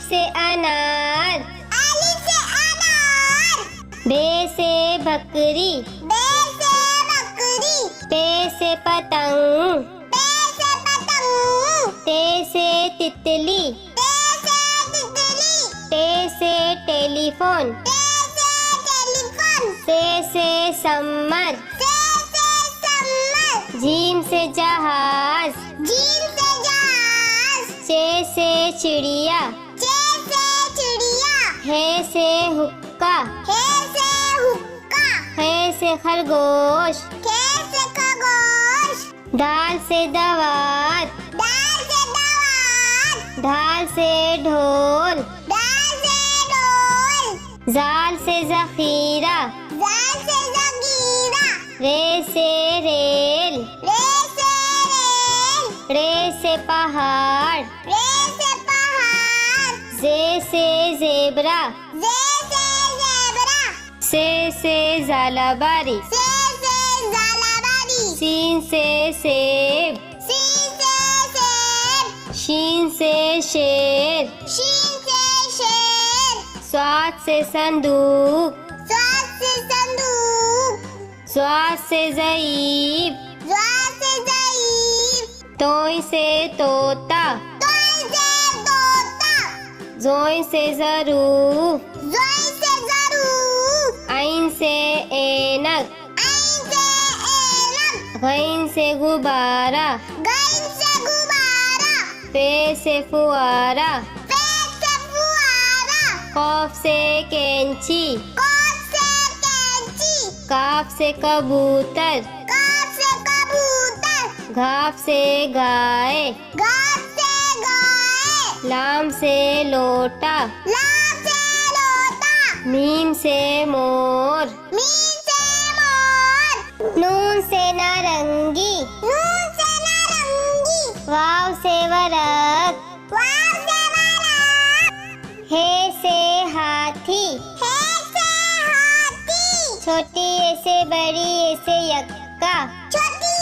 से अनार, अलिफ से अनार। बे से बकरी, बे से बकरी। पे से पतंग, पे से पतंग। ते से तितली, ते से तितली। टे से टेलीफोन, ते से टेलीफोन। से सम्मर, से सम्मर। जीम से जहाज, जीम से जहाज। से चिड़िया, चे से चिड़िया। हे से हुक्का, हे से हुक्का। हे से खरगोश, खे से खरगोश। दाल से दवात, दाल से दवात। ढाल से ढोल, दाल से ढोल। जाल से जखीरा, जाल से जगीरा। रे से रेल, रे से रेल। रे से पहाड़, रे से पहाड़। जे से जेबरा, जे से ज़ेबरा। से जालाबारी, से ज़ालाबारी। सीन से सेब, सीन से सेब। शीन से शेर, शीन से शेर। स्वाद से संदूक, स्वाद से संदूक। स्वाद से ज़ईब, ज़्वाद से ज़ईब। तोय से तोता, तोय से तोता। जोय से ज़रूफ, ज़ोई से ज़रूफ। ऐन से ऐनक, ऐन से ऐनक। गैन से गुब्बारा, गैन से गुब्बारा। फे से फुआरा, फे से फुआरा। कौफ से कैंची, कौफ से कैंची। काफ से कबूतर, काफ से कबूतर। घाफ से गाय, घास से गाय। लाम से लोटा, लाम से लोटा। मीम से मोर, मीम से मोर। नून से नारंगी, नून से नारंगी। वाव से वरक, वाव से वरक। हे से हाथी, हे से हाथी। छोटी ए से बड़ी ए से यक्का, छोटी